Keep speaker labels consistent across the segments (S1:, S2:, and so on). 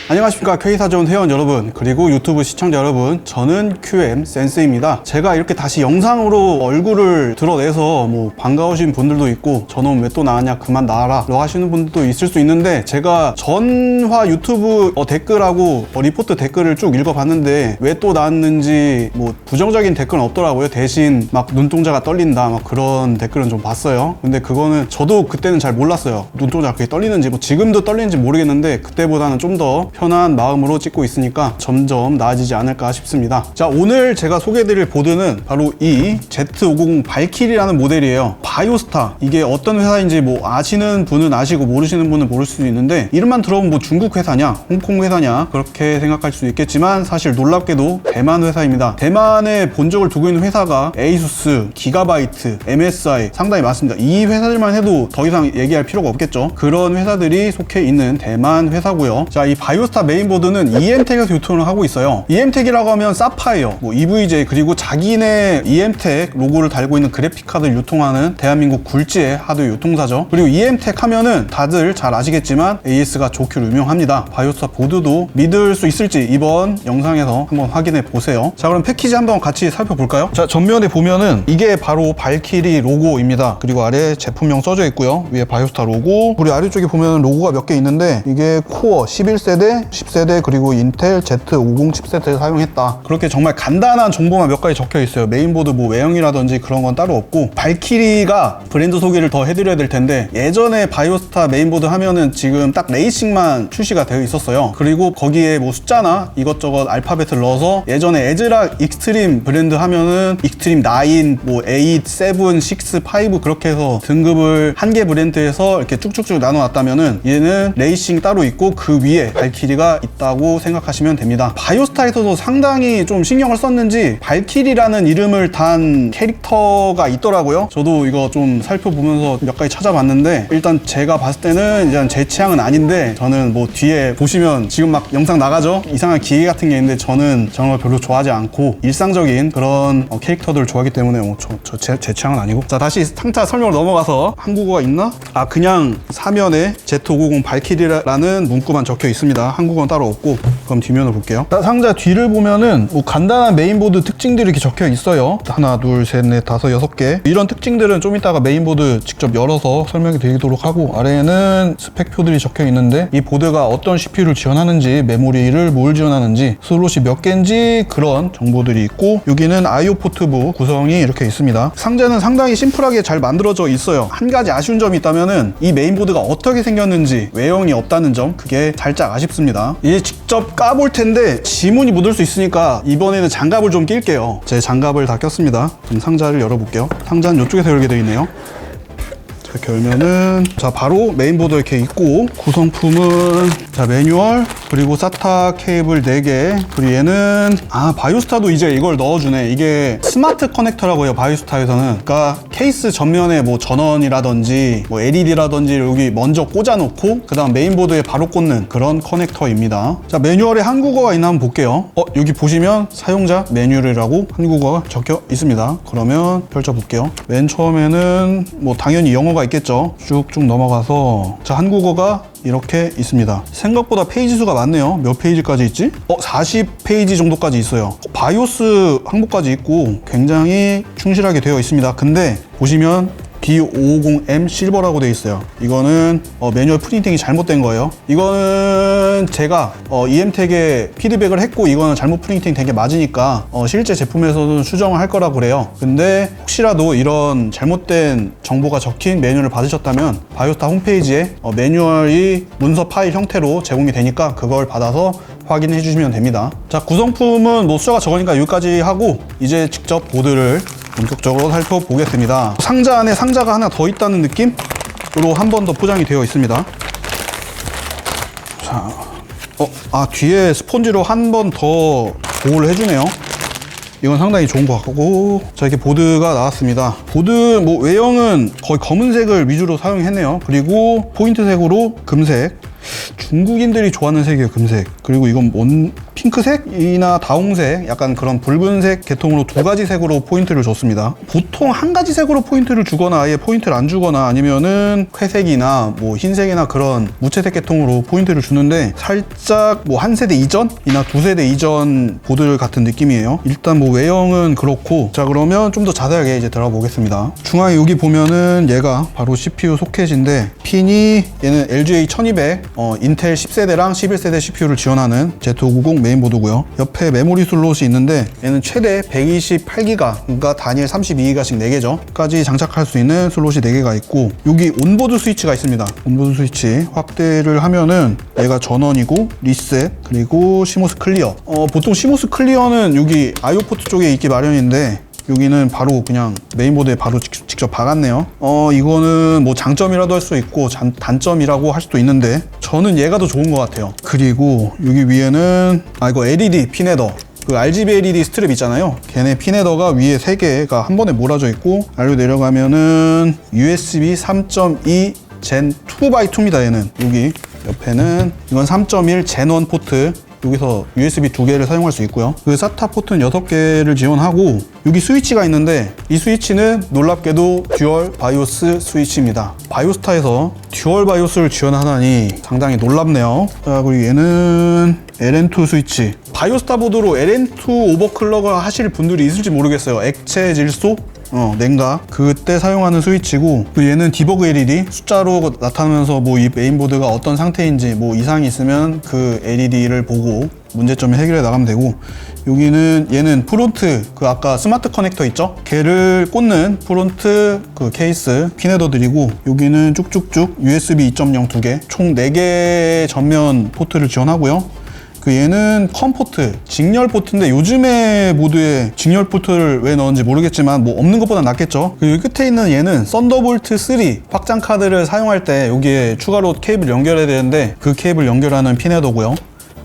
S1: 안녕하십니까, K사전 회원 여러분, 그리고 유튜브 시청자 여러분, 저는 QM 센스입니다. 제가 이렇게 다시 영상으로 얼굴을 드러내서 뭐 반가우신 분들도 있고, 저놈 왜 또 나왔냐, 그만 나와라 라고 하시는 분들도 있을 수 있는데, 제가 전화 유튜브 댓글하고 리포트 댓글을 쭉 읽어봤는데 왜 또 나왔는지 뭐 부정적인 댓글은 없더라고요. 대신 막 눈동자가 떨린다 막 그런 댓글은 좀 봤어요. 근데 그거는 저도 그때는 잘 몰랐어요. 눈동자가 그게 떨리는지, 뭐 지금도 떨리는지 모르겠는데 그때보다는 좀 더 편한 마음으로 찍고 있으니까 점점 나아지지 않을까 싶습니다. 자, 오늘 제가 소개해드릴 보드는 바로 이 Z590 발키리라는 모델이에요. 바이오스타, 이게 어떤 회사인지 뭐 아시는 분은 아시고 모르시는 분은 모를 수도 있는데, 이름만 들어보면 뭐 중국 회사냐 홍콩 회사냐 그렇게 생각할 수 있겠지만, 사실 놀랍게도 대만 회사입니다. 대만에 본적을 두고 있는 회사가 에이수스, 기가바이트, MSI 상당히 많습니다. 이 회사들만 해도 더 이상 얘기할 필요가 없겠죠. 그런 회사들이 속해 있는 대만 회사고요. 자, 이 바이오스타 메인보드는 EM텍에서 유통을 하고 있어요. EM텍이라고 하면 사파이어, 뭐 EVJ, 그리고 자기네 EM텍 로고를 달고 있는 그래픽카드를 유통하는 대한민국 굴지의 하드웨어 유통사죠. 그리고 EM텍 하면은 다들 잘 아시겠지만 AS가 좋기로 유명합니다. 바이오스타 보드도 믿을 수 있을지 이번 영상에서 한번 확인해 보세요. 자, 그럼 패키지 한번 같이 살펴볼까요? 자, 전면에 보면은 이게 바로 발키리 로고입니다. 그리고 아래 제품명 써져 있고요. 위에 바이오스타 로고, 그리고 아래쪽에 보면 로고가 몇 개 있는데, 이게 코어 11세대, 10세대, 그리고 인텔 Z50 칩셋을 사용했다. 그렇게 정말 간단한 정보만 몇 가지 적혀 있어요. 메인보드 뭐 외형이라든지 그런 건 따로 없고, 발키리가 브랜드 소개를 더 해드려야 될 텐데, 예전에 바이오스타 메인보드 하면은 지금 딱 레이싱만 출시가 되어 있었어요. 그리고 거기에 뭐 숫자나 이것저것 알파벳을 넣어서, 예전에 에즈락 익스트림 브랜드 하면은 익스트림 9, 뭐 8, 7, 6, 5 그렇게 해서 등급을 한 개 브랜드에서 이렇게 쭉쭉쭉 나눠놨다면은, 얘는 레이싱 따로 있고 그 위에 발키리가 있다고 생각하시면 됩니다. 바이오스타에서도 상당히 좀 신경을 썼는지 발키리라는 이름을 단 캐릭터가 있더라고요. 저도 이거 좀 살펴보면서 몇 가지 찾아봤는데, 일단 제가 봤을 때는 이제 제 취향은 아닌데, 저는 뭐 뒤에 보시면 지금 막 영상 나가죠? 이상한 기계 같은 게 있는데, 저는 저런 걸 별로 좋아하지 않고 일상적인 그런 캐릭터들을 좋아하기 때문에 제 취향은 아니고. 자, 다시 상자 설명으로 넘어가서 한국어가 있나? 아, 그냥 사면에 Z590 발키리라는 문구만 적혀 있습니다. 한국어는 따로 없고. 그럼 뒷면을 볼게요. 상자 뒤를 보면은 뭐 간단한 메인보드 특징들이 이렇게 적혀 있어요. 하나, 둘, 셋, 넷, 다섯, 6개. 이런 특징들은 좀 이따가 메인보드 직접 열어서 설명이 드리도록 하고, 아래에는 스펙표들이 적혀 있는데, 이 보드가 어떤 CPU를 지원하는지, 메모리를 뭘 지원하는지, 슬롯이 몇 개인지 그런 정보들이 있고, 여기는 IO 포트부 구성이 이렇게 있습니다. 상자는 상당히 심플하게 잘 만들어져 있어요. 한 가지 아쉬운 점이 있다면은 이 메인보드가 어떻게 생겼는지 외형이 없다는 점, 그게 살짝 아쉽습니다. 이제 직접 까볼 텐데 지문이 묻을 수 있으니까 이번에는 장갑을 좀 낄게요. 제 장갑을 다 꼈습니다. 그럼 상자를 열어볼게요. 상자는 이쪽에서 열게 되어 있네요. 이렇게 열면은, 자, 바로 메인보드 이렇게 있고, 구성품은 자, 매뉴얼, 그리고 SATA 케이블 4개, 그리고 얘는 바이오스타도 이제 이걸 넣어주네. 이게 스마트 커넥터라고 해요, 바이오스타에서는. 그러니까 케이스 전면에 뭐 전원이라든지 뭐 LED라든지 여기 먼저 꽂아놓고 그 다음 메인보드에 바로 꽂는 그런 커넥터입니다. 자, 매뉴얼에 한국어가 있나 한번 볼게요. 여기 보시면 사용자 매뉴얼이라고 한국어가 적혀 있습니다. 그러면 펼쳐볼게요. 맨 처음에는 뭐 당연히 영어가 있겠죠. 쭉쭉 넘어가서, 자, 한국어가 이렇게 있습니다. 생각보다 페이지 수가 많네요. 몇 페이지까지 있지? 40페이지 정도까지 있어요. 바이오스 항목까지 있고 굉장히 충실하게 되어 있습니다. 근데 보시면 B550M 실버라고 되어 있어요. 이거는 매뉴얼 프린팅이 잘못된 거예요. 이거는 제가 EM텍에 피드백을 했고, 이거는 잘못 프린팅 된 게 맞으니까 실제 제품에서는 수정을 할 거라고 그래요. 근데 혹시라도 이런 잘못된 정보가 적힌 매뉴얼을 받으셨다면 바이오스타 홈페이지에 매뉴얼이 문서 파일 형태로 제공이 되니까 그걸 받아서 확인해 주시면 됩니다. 자, 구성품은 뭐 숫자가 적으니까 여기까지 하고, 이제 직접 보드를 본격적으로 살펴보겠습니다. 상자 안에 상자가 하나 더 있다는 느낌으로 한 번 더 포장이 되어 있습니다. 자, 뒤에 스펀지로 한 번 더 보호를 해주네요. 이건 상당히 좋은 것 같고, 자, 이렇게 보드가 나왔습니다. 보드 뭐 외형은 거의 검은색을 위주로 사용했네요. 그리고 포인트색으로 금색. 중국인들이 좋아하는 색이에요. 금색. 그리고 이건 핑크색이나 다홍색, 약간 그런 붉은색 계통으로 두 가지 색으로 포인트를 줬습니다. 보통 한 가지 색으로 포인트를 주거나 아예 포인트를 안 주거나 아니면은 회색이나 뭐 흰색이나 그런 무채색 계통으로 포인트를 주는데 살짝 뭐 한 세대 이전이나 두 세대 이전 보드 같은 느낌이에요. 일단 뭐 외형은 그렇고, 자 그러면 좀 더 자세하게 이제 들어가 보겠습니다. 중앙에 여기 보면은 얘가 바로 CPU 소켓인데, 핀이 얘는 LGA 1200 인텔 10세대랑 11세대 CPU를 지원하는 Z590 메인보드고요. 옆에 메모리 슬롯이 있는데 얘는 최대 128기가, 그러니까 단일 32기가씩 4개죠 까지 장착할 수 있는 슬롯이 4개가 있고, 여기 온보드 스위치가 있습니다. 온보드 스위치 확대를 하면은 얘가 전원이고 리셋, 그리고 시모스 클리어. 보통 시모스 클리어는 여기 IO 포트 쪽에 있기 마련인데 여기는 바로 그냥 메인보드에 바로 직접 박았네요. 이거는 뭐 장점이라도 할 수 있고 단점이라고 할 수도 있는데 저는 얘가 더 좋은 것 같아요. 그리고 여기 위에는 이거 LED 핀헤더, 그 RGB LED 스트랩 있잖아요. 걔네 핀헤더가 위에 3개가 한 번에 몰아져 있고, 아래로 내려가면은 USB 3.2 Gen 2x2입니다. 얘는 여기 옆에는 이건 3.1 Gen 1 포트, 여기서 USB 2개를 사용할 수 있고요. 그 SATA 포트는 6개를 지원하고, 여기 스위치가 있는데 이 스위치는 놀랍게도 듀얼 바이오스 스위치입니다. 바이오스타에서 듀얼 바이오스를 지원하다니 상당히 놀랍네요. 자, 그리고 얘는 LN2 스위치. 바이오스타 보드로 LN2 오버클럭을 하실 분들이 있을지 모르겠어요. 액체 질소? 냉각. 그때 사용하는 스위치고, 얘는 디버그 LED 숫자로 나타나면서 뭐 이 메인보드가 어떤 상태인지, 뭐 이상이 있으면 그 LED를 보고 문제점을 해결해 나가면 되고, 여기는 얘는 프론트, 그 아까 스마트 커넥터 있죠? 걔를 꽂는 프론트 그 케이스 핀헤더들이고, 여기는 쭉쭉쭉 USB 2.0 2개, 총 4개 전면 포트를 지원하고요. 얘는 컴 포트, 직렬 포트인데 요즘에 모드에 직렬 포트를 왜 넣은지 모르겠지만 뭐 없는 것보다 낫겠죠. 그리고 여기 끝에 있는 얘는 썬더볼트 3 확장 카드를 사용할 때 여기에 추가로 케이블 연결해야 되는데 그 케이블 연결하는 핀헤더고요.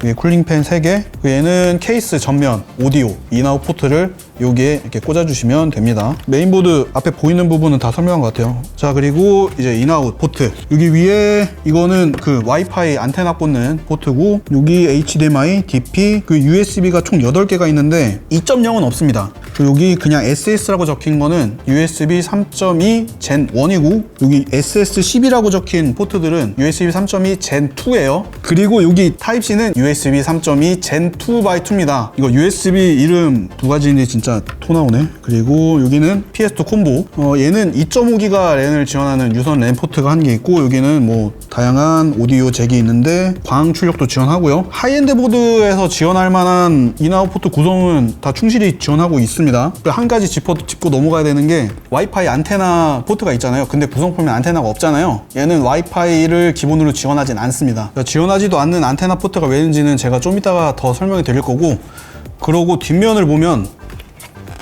S1: 여기 쿨링팬 3개, 얘는 케이스 전면 오디오 인아웃 포트를 여기에 이렇게 꽂아주시면 됩니다. 메인보드 앞에 보이는 부분은 다 설명한 것 같아요. 자, 그리고 이제 인아웃 포트, 여기 위에 이거는 그 와이파이 안테나 꽂는 포트고, 여기 HDMI, DP, 그 USB가 총 8개가 있는데 2.0은 없습니다. 그리고 여기 그냥 SS라고 적힌 거는 USB 3.2 Gen 1이고, 여기 SS10이라고 적힌 포트들은 USB 3.2 Gen 2예요. 그리고 여기 타입C는 USB 3.2 Gen 2x2입니다. 이거 USB 이름 두 가지인데 진짜 토 나오네. 그리고 여기는 PS2 콤보. 얘는 2.5기가 랜을 지원하는 유선 랜 포트가 한 개 있고, 여기는 뭐 다양한 오디오 잭이 있는데 광 출력도 지원하고요. 하이엔드 보드에서 지원할 만한 인아웃 포트 구성은 다 충실히 지원하고 있습니다. 한 가지 짚고 넘어가야 되는 게 와이파이 안테나 포트가 있잖아요. 근데 구성품에 안테나가 없잖아요. 얘는 와이파이를 기본으로 지원하진 않습니다. 그러니까 지원하지도 않는 안테나 포트가 왜 있는지는 제가 좀 이따가 더 설명해 드릴 거고, 그러고 뒷면을 보면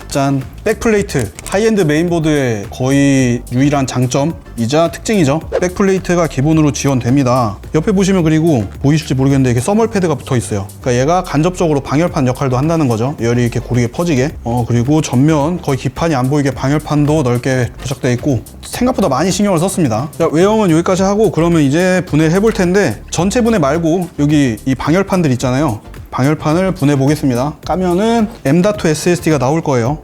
S1: 짠, 백플레이트. 하이엔드 메인보드의 거의 유일한 장점이자 특징이죠. 백플레이트가 기본으로 지원됩니다. 옆에 보시면, 그리고 보이실지 모르겠는데 이렇게 써멀 패드가 붙어 있어요. 그러니까 얘가 간접적으로 방열판 역할도 한다는 거죠. 열이 이렇게 고르게 퍼지게. 그리고 전면 거의 기판이 안 보이게 방열판도 넓게 부착되어 있고, 생각보다 많이 신경을 썼습니다. 자, 외형은 여기까지 하고, 그러면 이제 분해를 해볼 텐데, 전체 분해 말고 여기 이 방열판들 있잖아요. 방열판을 분해 보겠습니다. 까면은 M.2 SSD가 나올 거예요.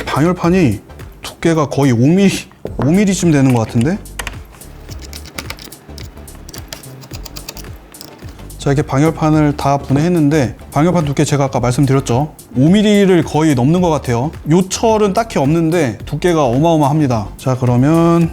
S1: 방열판이 두께가 거의 5mm쯤 되는 것 같은데? 자, 이렇게 방열판을 다 분해했는데, 방열판 두께 제가 아까 말씀드렸죠. 5mm를 거의 넘는 것 같아요. 요철은 딱히 없는데 두께가 어마어마합니다. 자, 그러면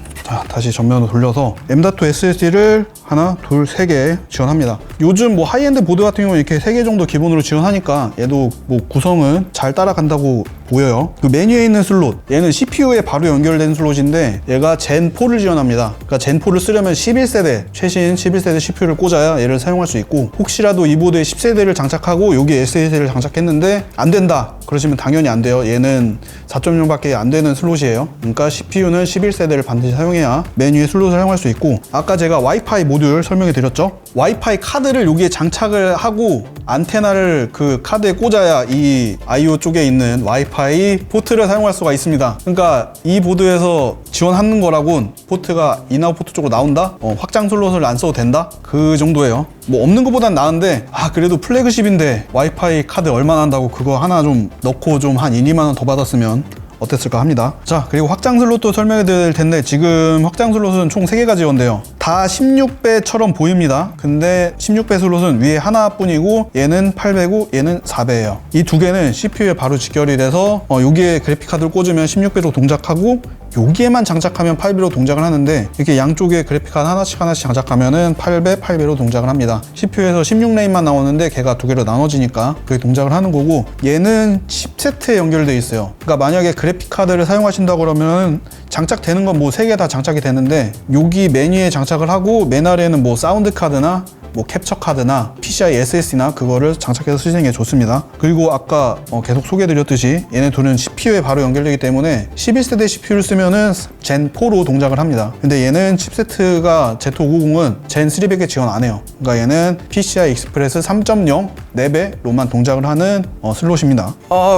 S1: 다시 전면으로 돌려서 M.2 SSD를 하나, 둘, 3개 지원합니다. 요즘 뭐 하이엔드 보드 같은 경우는 이렇게 3개 정도 기본으로 지원하니까 얘도 뭐 구성은 잘 따라간다고 보여요. 그 메뉴에 있는 슬롯, 얘는 CPU에 바로 연결된 슬롯인데 얘가 Gen 4를 지원합니다. 그러니까 Gen 4를 쓰려면 11세대, 최신 11세대 CPU를 꽂아야 얘를 사용할 수 있고, 혹시라도 이 보드에 10세대를 장착하고 여기 SSD를 장착했는데 안 된다 그러시면 당연히 안 돼요. 얘는 4.0밖에 안 되는 슬롯이에요. 그러니까 CPU는 11세대를 반드시 사용해야 메뉴에 슬롯을 사용할 수 있고, 아까 제가 와이파이 모듈 설명해 드렸죠. 와이파이 카드를 여기에 장착을 하고 안테나를 그 카드에 꽂아야 이 IO 쪽에 있는 와이파이 포트를 사용할 수가 있습니다. 그러니까 이 보드에서 지원하는 거라곤 포트가 인아웃 포트 쪽으로 나온다? 확장 슬롯을 안 써도 된다? 그 정도예요. 뭐 없는 것보단 나은데 그래도 플래그십인데 와이파이 카드 얼마나 한다고 그거 하나 좀 넣고 좀 한 1, 2만 원 더 받았으면 어땠을까 합니다. 자, 그리고 확장 슬롯도 설명해 드릴 텐데 지금 확장 슬롯은 총 3개가 지원돼요. 다 16배처럼 보입니다. 근데 16배 슬롯은 위에 하나뿐이고 얘는 8배고 얘는 4배예요. 이 두 개는 CPU에 바로 직결이 돼서 여기에 그래픽카드를 꽂으면 16배로 동작하고 여기에만 장착하면 8배로 동작을 하는데 이렇게 양쪽에 그래픽카드 하나씩 장착하면은 8배, 8배로 동작을 합니다. CPU에서 16레인만 나오는데 걔가 두 개로 나눠지니까 그게 동작을 하는 거고 얘는 칩세트에 연결되어 있어요. 그러니까 만약에 그래픽카드를 사용하신다 그러면 장착되는 건 뭐 3개 다 장착이 되는데 여기 메뉴에 장착을 하고 맨 아래에는 뭐 사운드 카드나 뭐 캡처 카드나 PCI SSD나 그거를 장착해서 쓰시는 게 좋습니다. 그리고 아까 계속 소개해드렸듯이 얘네 둘은 CPU에 바로 연결되기 때문에 11세대 CPU를 쓰면은 젠4로 동작을 합니다. 근데 얘는 칩세트가 Z590은 젠300에 지원 안 해요. 그러니까 얘는 PCI 익스프레스 3.0 4배로만 동작을 하는 슬롯입니다.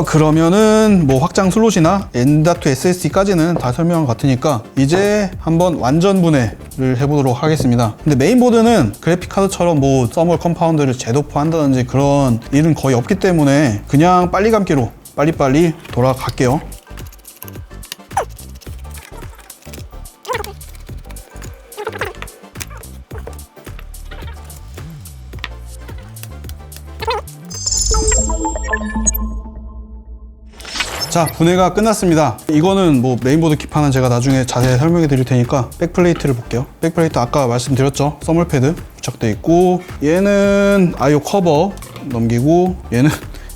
S1: 그러면은 뭐 확장 슬롯이나 M.2 SSD까지는 다 설명한 것 같으니까 이제 한번 완전 분해를 해보도록 하겠습니다. 근데 메인보드는 그래픽카드처럼 뭐 서멀 컴파운드를 재도포 한다든지 그런 일은 거의 없기 때문에 그냥 빨리 감기로 빨리빨리 돌아갈게요. 자, 분해가 끝났습니다. 이거는 뭐 메인보드 기판은 제가 나중에 자세히 설명해 드릴 테니까 백플레이트를 볼게요. 백플레이트 아까 말씀드렸죠? 서멀 패드 부착되어 있고 얘는 IO 커버 넘기고 얘는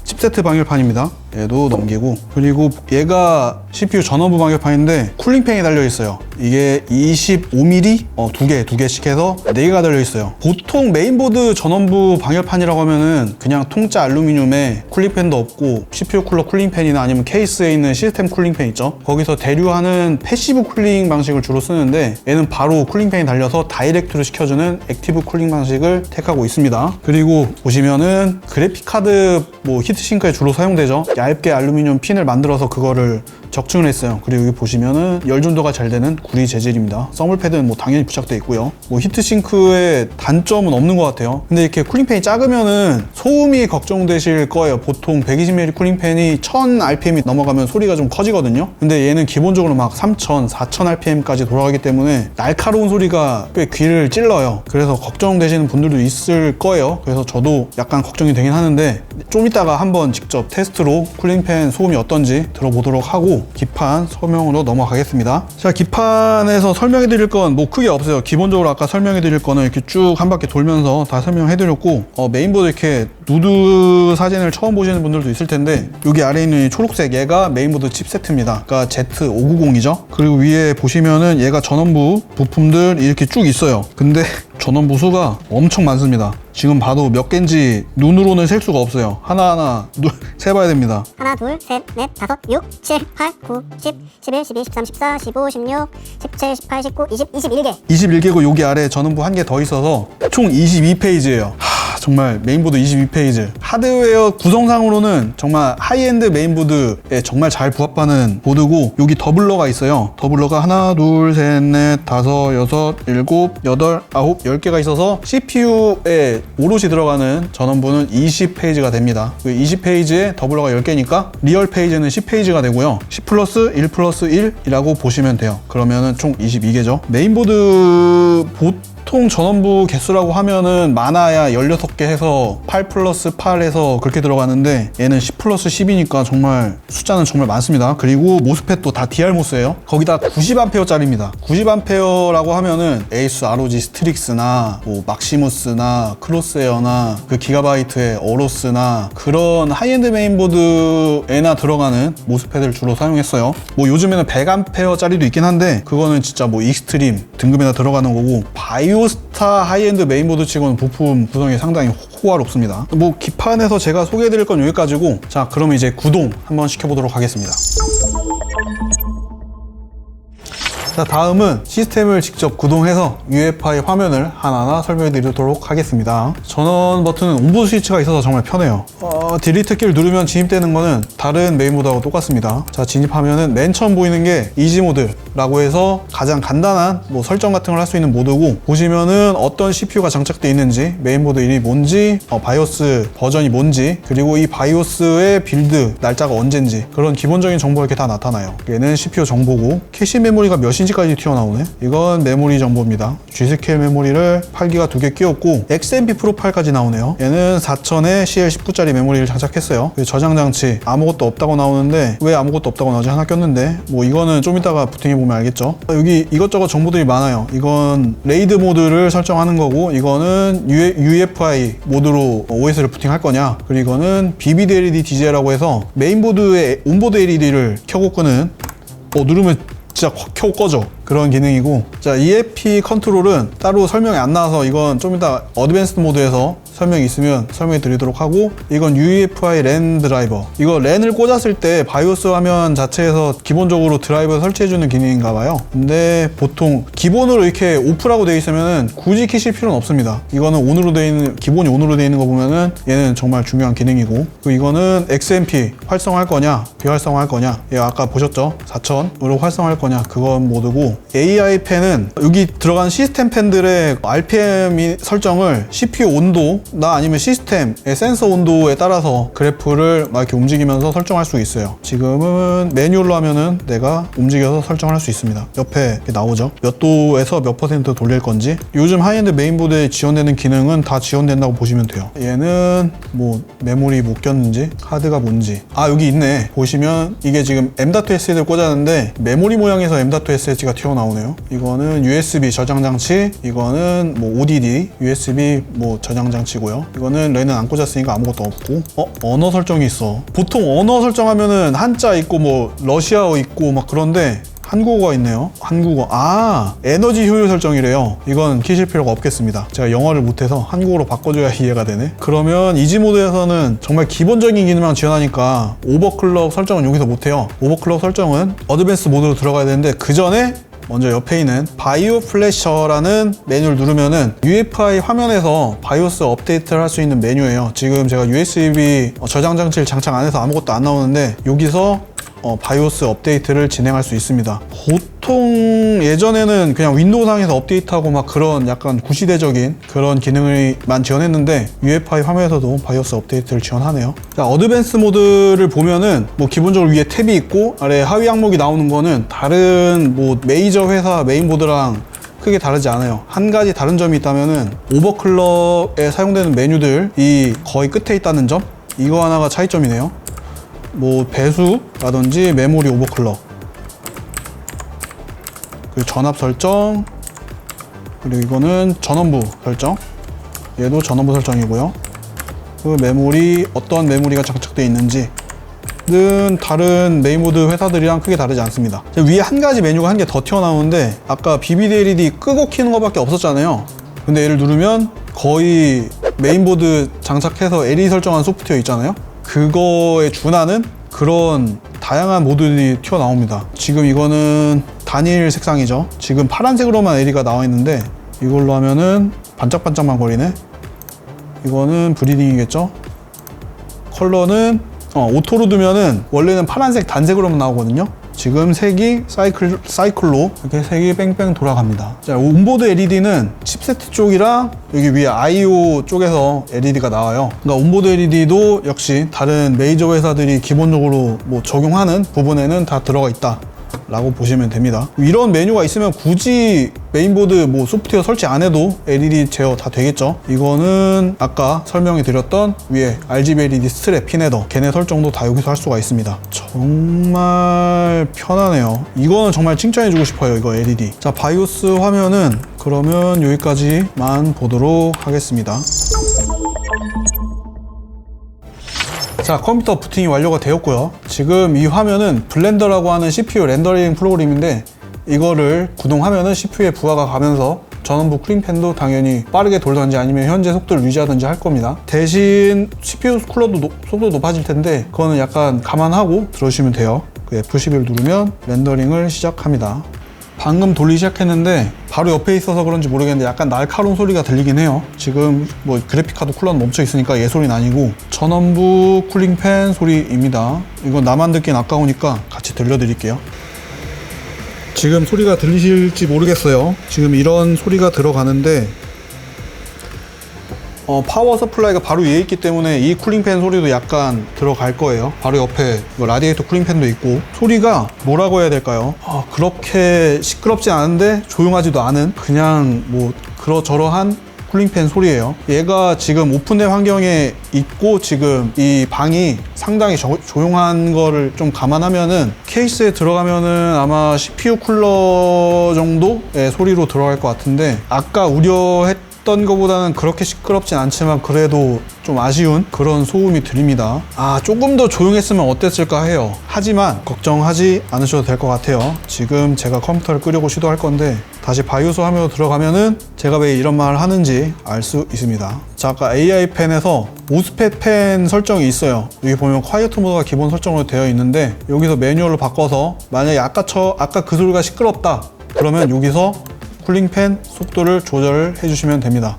S1: 칩세트 방열판입니다. 얘도 넘기고 그리고 얘가 CPU 전원부 방열판인데 쿨링팬이 달려있어요. 이게 25mm? 두 개씩 해서 4개가 달려있어요. 보통 메인보드 전원부 방열판이라고 하면은 그냥 통짜 알루미늄에 쿨링팬도 없고 CPU 쿨러 쿨링팬이나 아니면 케이스에 있는 시스템 쿨링팬 있죠. 거기서 대류하는 패시브 쿨링 방식을 주로 쓰는데 얘는 바로 쿨링팬이 달려서 다이렉트로 시켜주는 액티브 쿨링 방식을 택하고 있습니다. 그리고 보시면은 그래픽카드 뭐 히트싱크에 주로 사용되죠. 얇게 알루미늄 핀을 만들어서 그거를 적층을 했어요. 그리고 여기 보시면은 열준도가 잘 되는 구리 재질입니다. 서멀 패드는 뭐 당연히 부착되어 있고요. 뭐 히트싱크의 단점은 없는 것 같아요. 근데 이렇게 쿨링팬이 작으면은 소음이 걱정되실 거예요. 보통 120mm 쿨링팬이 1000rpm이 넘어가면 소리가 좀 커지거든요. 근데 얘는 기본적으로 막 3000, 4000rpm까지 돌아가기 때문에 날카로운 소리가 꽤 귀를 찔러요. 그래서 걱정되시는 분들도 있을 거예요. 그래서 저도 약간 걱정이 되긴 하는데 좀 이따가 한번 직접 테스트로 쿨링팬 소음이 어떤지 들어보도록 하고 기판 설명으로 넘어가겠습니다. 자, 기판에서 설명해 드릴 건 뭐 크게 없어요. 기본적으로 아까 설명해 드릴 거는 이렇게 쭉 한 바퀴 돌면서 다 설명해 드렸고 메인보드 이렇게 누드 사진을 처음 보시는 분들도 있을 텐데 여기 아래에 있는 이 초록색 얘가 메인보드 칩세트입니다. 그러니까 Z590이죠. 그리고 위에 보시면은 얘가 전원부 부품들 이렇게 쭉 있어요. 근데 전원부 수가 엄청 많습니다. 지금 봐도 몇 개인지 눈으로는 셀 수가 없어요. 하나하나 세봐야 됩니다.
S2: 하나, 둘, 셋, 넷, 다섯, 6, 7, 8, 9, 10, 11, 12, 13, 14, 15, 16, 17, 18, 19, 20, 21개.
S1: 21개고 여기 아래에 전원부 한 개 더 있어서 총 22페이지예요. 정말 메인보드 22페이지. 하드웨어 구성상으로는 정말 하이엔드 메인보드에 정말 잘 부합하는 보드고 여기 더블러가 있어요. 더블러가 하나, 둘, 셋, 넷, 다섯, 여섯, 일곱, 여덟, 아홉, 10개가 있어서 CPU에 오롯이 들어가는 전원부는 20페이지가 됩니다. 그 20페이지에 더블러가 10개니까 리얼 페이지는 10페이지가 되고요. 10 플러스 1 플러스 1이라고 보시면 돼요. 그러면은 총 22개죠. 메인보드 보통 전원부 개수라고 하면은 많아야 16개 해서 8 플러스 8에서 그렇게 들어가는데 얘는 10 플러스 10이니까 정말 숫자는 정말 많습니다. 그리고 모스펫도 다 DR모스예요. 거기다 90A짜리입니다. 90A라고 하면은 에이스 ROG 스트릭스나 뭐 막시무스나 크로스에어나 그 기가바이트의 어로스나 그런 하이엔드 메인보드에나 들어가는 모스펫을 주로 사용했어요. 뭐 요즘에는 100A짜리도 있긴 한데 그거는 진짜 뭐 익스트림 등급에나 들어가는 거고 바이오스타 하이엔드 메인보드 치고는 부품 구성이 상당히 호화롭습니다. 뭐 기판에서 제가 소개해드릴 건 여기까지고 자, 그러면 이제 구동 한번 시켜보도록 하겠습니다. 자, 다음은 시스템을 직접 구동해서 UEFI 화면을 하나하나 설명해 드리도록 하겠습니다. 전원 버튼은 온보드 스위치가 있어서 정말 편해요. 딜리트 키를 누르면 진입되는 거는 다른 메인보드하고 똑같습니다. 자, 진입하면은 맨 처음 보이는 게 이지 모드라고 해서 가장 간단한 뭐 설정 같은 걸 할 수 있는 모드고, 보시면은 어떤 CPU가 장착되어 있는지, 메인보드 이름이 뭔지, 바이오스 버전이 뭔지, 그리고 이 바이오스의 빌드 날짜가 언젠지, 그런 기본적인 정보가 이렇게 다 나타나요. 얘는 CPU 정보고, 캐시 메모리가 몇인지까지 튀어나오네. 이건 메모리 정보입니다. G스케일 메모리를 8기가 2개 끼웠고, XMP 프로파일까지 나오네요. 얘는 4000에 CL19짜리 메모리를 장착했어요. 저장 장치 아무것도 없다고 나오는데, 왜 아무것도 없다고 나오지? 하나 꼈는데, 뭐 이거는 좀 이따가 부팅해 보면 알겠죠. 여기 이것저것 정보들이 많아요. 이건 레이드 모드를 설정하는 거고, 이거는 UEFI 모드로 OS를 부팅할 거냐, 그리고 이거는 BBD LED DJ라고 해서 메인보드에 온보드 LED를 켜고 끄는, 누르면 진짜 확 켜고 꺼져, 그런 기능이고, 자, EFP 컨트롤은 따로 설명이 안 나와서 이건 좀 이따 어드밴스드 모드에서 설명이 있으면 설명해 드리도록 하고, 이건 UEFI 랜 드라이버. 이거 랜을 꽂았을 때 바이오스 화면 자체에서 기본적으로 드라이버 설치해주는 기능인가 봐요. 근데 보통 기본으로 이렇게 오프라고 되어 있으면 굳이 키실 필요는 없습니다. 이거는 온으로 되어 있는, 기본이 온으로 되어 있는 거 보면은 얘는 정말 중요한 기능이고, 그리고 이거는 XMP 활성화할 거냐 비활성화할 거냐, 얘 아까 보셨죠? 4000으로 활성화할 거냐, 그건 모드고, AI 펜은 여기 들어간 시스템 펜들의 RPM 설정을 CPU 온도나 아니면 시스템의 센서 온도에 따라서 그래프를 막 이렇게 움직이면서 설정할 수 있어요. 지금은 매뉴얼로 하면은 내가 움직여서 설정할 수 있습니다. 옆에 이렇게 나오죠. 몇 도에서 몇 퍼센트 돌릴 건지. 요즘 하이엔드 메인보드에 지원되는 기능은 다 지원된다고 보시면 돼요. 얘는 뭐 메모리 못 꼈는지, 하드가 뭔지. 여기 있네. 보시면 이게 지금 M.2SH를 꽂았는데 메모리 모양에서 M.2SH가 튀어나오네요. 이거는 USB 저장 장치, 이거는 뭐 ODD, USB 뭐 저장 장치고요. 이거는 랜은 안 꽂았으니까 아무것도 없고, 언어 설정이 있어. 보통 언어 설정하면은 한자 있고 뭐 러시아어 있고 막 그런데 한국어가 있네요. 한국어. 에너지 효율 설정이래요. 이건 키실 필요가 없겠습니다. 제가 영어를 못해서 한국어로 바꿔줘야 이해가 되네. 그러면 이지 모드에서는 정말 기본적인 기능만 지원하니까 오버클럭 설정은 여기서 못해요. 오버클럭 설정은 어드밴스 모드로 들어가야 되는데, 그 전에 먼저 옆에 있는 바이오 플래셔라는 메뉴를 누르면은 UEFI 화면에서 바이오스 업데이트를 할 수 있는 메뉴예요. 지금 제가 USB 저장 장치를 장착 안 해서 아무것도 안 나오는데, 여기서 바이오스 업데이트를 진행할 수 있습니다. 보통 예전에는 그냥 윈도우상에서 업데이트하고 막 그런 약간 구시대적인 그런 기능을만 지원했는데, UEFI 화면에서도 바이오스 업데이트를 지원하네요. 자, 어드밴스 모드를 보면은 뭐 기본적으로 위에 탭이 있고 아래 하위 항목이 나오는 거는 다른 뭐 메이저 회사 메인보드랑 크게 다르지 않아요. 한 가지 다른 점이 있다면은 오버클럭에 사용되는 메뉴들이 거의 끝에 있다는 점? 이거 하나가 차이점이네요. 뭐 배수라든지 메모리 오버클럭, 그리고 전압 설정, 그리고 이거는 전원부 설정, 얘도 전원부 설정이고요. 그 메모리, 어떤 메모리가 장착되어 있는지 는 다른 메인보드 회사들이랑 크게 다르지 않습니다. 위에 한 가지 메뉴가 한 개 더 튀어나오는데, 아까 BBD LED 끄고 켜는 것밖에 없었잖아요. 근데 얘를 누르면 거의 메인보드 장착해서 LED 설정한 소프트웨어 있잖아요. 그거에 준하는 그런 다양한 모드들이 튀어나옵니다. 지금 이거는 단일 색상이죠. 지금 파란색으로만 LED가 나와 있는데, 이걸로 하면은 반짝반짝만 거리네. 이거는 브리딩이겠죠. 컬러는 오토로 두면은 원래는 파란색 단색으로만 나오거든요. 지금 색이 사이클로 이렇게 색이 뺑뺑 돌아갑니다. 자, 온보드 LED는 칩세트 쪽이랑 여기 위에 I/O 쪽에서 LED가 나와요. 그러니까 온보드 LED도 역시 다른 메이저 회사들이 기본적으로 뭐 적용하는 부분에는 다 들어가 있다 라고 보시면 됩니다. 이런 메뉴가 있으면 굳이 메인보드 뭐 소프트웨어 설치 안 해도 LED 제어 다 되겠죠. 이거는 아까 설명해 드렸던 위에 RGB LED 스트랩 핀 헤더, 걔네 설정도 다 여기서 할 수가 있습니다. 정말 편하네요. 이거는 정말 칭찬해 주고 싶어요, 이거 LED. 자, 바이오스 화면은 그러면 여기까지만 보도록 하겠습니다. 자, 컴퓨터 부팅이 완료가 되었고요. 지금 이 화면은 블렌더라고 하는 CPU 렌더링 프로그램인데, 이거를 구동하면은 CPU에 부하가 가면서 전원부 쿨링팬도 당연히 빠르게 돌던지 아니면 현재 속도를 유지하든지 할 겁니다. 대신 CPU 쿨러도 속도 높아질 텐데, 그거는 약간 감안하고 들어주시면 돼요. 그 F11을 누르면 렌더링을 시작합니다. 방금 돌리기 시작했는데 바로 옆에 있어서 그런지 모르겠는데 약간 날카로운 소리가 들리긴 해요. 지금 뭐 그래픽카드 쿨러는 멈춰 있으니까 얘 소리는 아니고 전원부 쿨링팬 소리입니다. 이건 나만 듣긴 아까우니까 같이 들려드릴게요. 지금 소리가 들리실지 모르겠어요. 지금 이런 소리가 들어가는데 파워 서플라이가 바로 위에 있기 때문에 이 쿨링팬 소리도 약간 들어갈 거예요. 바로 옆에 라디에이터 쿨링팬도 있고 소리가 뭐라고 해야 될까요? 그렇게 시끄럽지 않은데 조용하지도 않은 그냥 뭐 그러저러한 쿨링팬 소리예요. 얘가 지금 오픈된 환경에 있고 지금 이 방이 상당히 조용한 거를 좀 감안하면은 케이스에 들어가면은 아마 CPU 쿨러 정도의 소리로 들어갈 것 같은데 아까 우려했던 것보다는 그렇게 시끄럽진 않지만 그래도 좀 아쉬운 그런 소음이 들립니다. 조금 더 조용했으면 어땠을까 해요. 하지만 걱정하지 않으셔도 될 것 같아요. 지금 제가 컴퓨터를 끄려고 시도할 건데 다시 바이오스 화면으로 들어가면은 제가 왜 이런 말을 하는지 알 수 있습니다. 자, 아까 AI 펜에서 모스펫 펜 설정이 있어요. 여기 보면 콰이어트 모드가 기본 설정으로 되어 있는데 여기서 매뉴얼로 바꿔서 만약에 아까 그 소리가 시끄럽다 그러면 여기서 쿨링팬 속도를 조절을 해주시면 됩니다.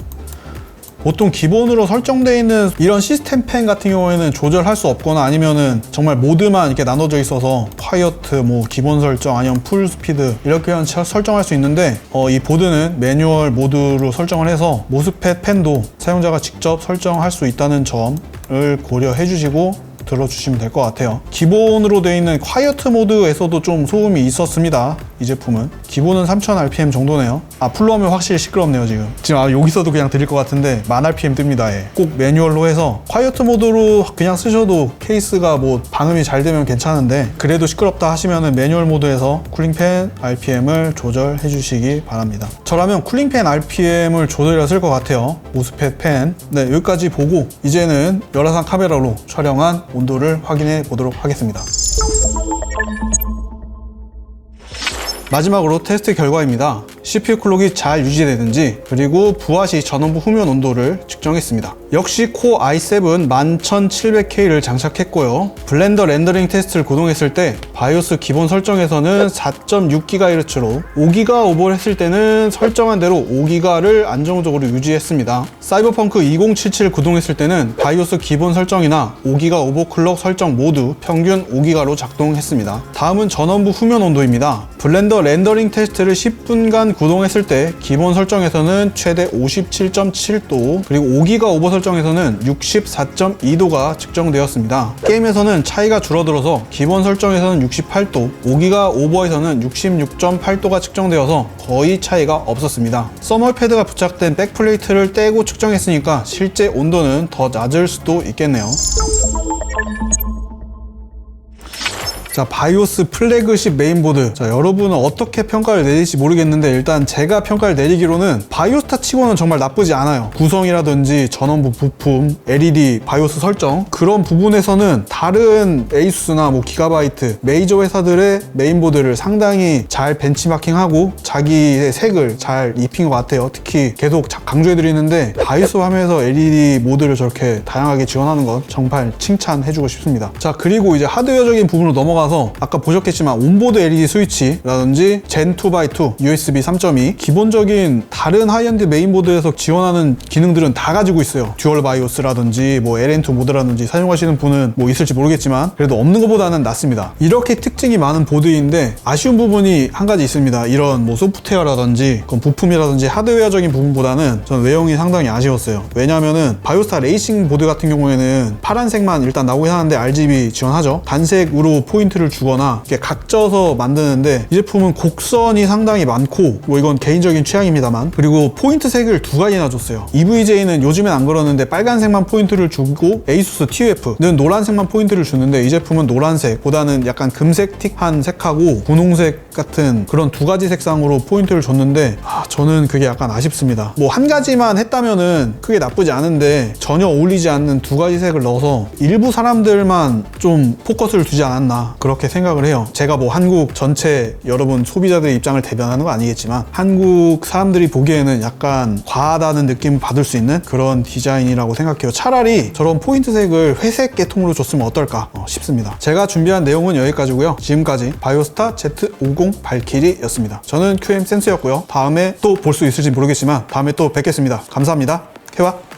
S1: 보통 기본으로 설정되어 있는 이런 시스템 펜 같은 경우에는 조절할 수 없거나 아니면은 정말 모드만 이렇게 나눠져 있어서 콰이어트, 뭐 기본 설정 아니면 풀 스피드 이렇게 설정할 수 있는데 이 보드는 매뉴얼 모드로 설정을 해서 모스펫 펜도 사용자가 직접 설정할 수 있다는 점을 고려해 주시고 들어주시면 될 것 같아요. 기본으로 되어 있는 콰이어트 모드에서도 좀 소음이 있었습니다. 이 제품은 기본은 3000rpm 정도네요. 풀로 하면 확실히 시끄럽네요. 지금 여기서도 그냥 드릴 것 같은데 1000rpm 뜹니다. 꼭 매뉴얼로 해서 콰이어트 모드로 그냥 쓰셔도 케이스가 뭐 방음이 잘 되면 괜찮은데 그래도 시끄럽다 하시면은 매뉴얼 모드에서 쿨링팬 RPM을 조절해 주시기 바랍니다. 저라면 쿨링팬 RPM을 조절했을 것 같아요. 모스펫 펜. 네, 여기까지 보고 이제는 열화상 카메라로 촬영한 온도를 확인해 보도록 하겠습니다. 마지막으로 테스트 결과입니다. CPU 클록이 잘 유지되는지 그리고 부하 시 전원부 후면 온도를 측정했습니다. 역시 코어 i7 11700K를 장착했고요. 블렌더 렌더링 테스트를 구동했을 때 바이오스 기본 설정에서는 4.6GHz로 5기가 오버를 했을 때는 설정한 대로 5기가를 안정적으로 유지했습니다. 사이버펑크 2077 구동했을 때는 바이오스 기본 설정이나 5기가 오버클럭 설정 모두 평균 5기가로 작동했습니다. 다음은 전원부 후면 온도입니다. 블렌더 렌더링 테스트를 10분간 구동했을 때 기본 설정에서는 최대 57.7도 그리고 5기가 오버 설정에서는 64.2도가 측정되었습니다. 게임에서는 차이가 줄어들어서 기본 설정에서는 68도, 5기가 오버에서는 66.8도가 측정되어서 거의 차이가 없었습니다. 서멀 패드가 부착된 백플레이트를 떼고 측정했으니까 실제 온도는 더 낮을 수도 있겠네요. 자, 바이오스 플래그십 메인보드. 자, 여러분은 어떻게 평가를 내릴지 모르겠는데 일단 제가 평가를 내리기로는 바이오스타 치고는 정말 나쁘지 않아요. 구성이라든지 전원부 부품, LED 바이오스 설정 그런 부분에서는 다른 에이수스나 뭐 기가바이트 메이저 회사들의 메인보드를 상당히 잘 벤치마킹하고 자기의 색을 잘 입힌 것 같아요. 특히 계속 강조해드리는데 바이오스 화면에서 LED 모드를 저렇게 다양하게 지원하는 것 정말 칭찬해주고 싶습니다. 자, 그리고 이제 하드웨어적인 부분으로 넘어가서 아까 보셨겠지만 온보드 LED 스위치라든지 Gen2x2 USB 3.2 기본적인 다른 하이엔드 메인보드에서 지원하는 기능들은 다 가지고 있어요. 듀얼 바이오스라든지 뭐 LN2 모드라든지 사용하시는 분은 뭐 있을지 모르겠지만 그래도 없는 것보다는 낫습니다. 이렇게 특징이 많은 보드인데 아쉬운 부분이 한 가지 있습니다. 이런 뭐 소프트웨어라든지 부품이라든지 하드웨어적인 부분보다는 저는 외형이 상당히 아쉬웠어요. 왜냐면은 바이오스타 레이싱 보드 같은 경우에는 파란색만 일단 나오긴 하는데 RGB 지원하죠. 단색으로 포인트를 주거나 이렇게 각져서 만드는데 이 제품은 곡선이 상당히 많고 뭐 이건 개인적인 취향입니다만 그리고 포인트 색을 두 가지나 줬어요. EVJ는 요즘엔 안 그러는데 빨간색만 포인트를 주고 ASUS TUF는 노란색만 포인트를 주는데 이 제품은 노란색보다는 약간 금색틱한 색하고 분홍색 같은 그런 두 가지 색상으로 포인트를 줬는데 저는 그게 약간 아쉽습니다. 뭐 한 가지만 했다면은 크게 나쁘지 않은데 전혀 어울리지 않는 두 가지 색을 넣어서 일부 사람들만 좀 포커스를 두지 않았나 그렇게 생각을 해요. 제가 뭐 한국 전체 여러분 소비자들의 입장을 대변하는 건 아니겠지만 한국 사람들이 보기에는 약간 과하다는 느낌을 받을 수 있는 그런 디자인이라고 생각해요. 차라리 저런 포인트색을 회색 계통으로 줬으면 어떨까 싶습니다. 제가 준비한 내용은 여기까지고요. 지금까지 바이오스타 Z50 발키리였습니다. 저는 QM 센스였고요. 다음에 또 볼 수 있을지 모르겠지만 다음에 또 뵙겠습니다. 감사합니다. 해와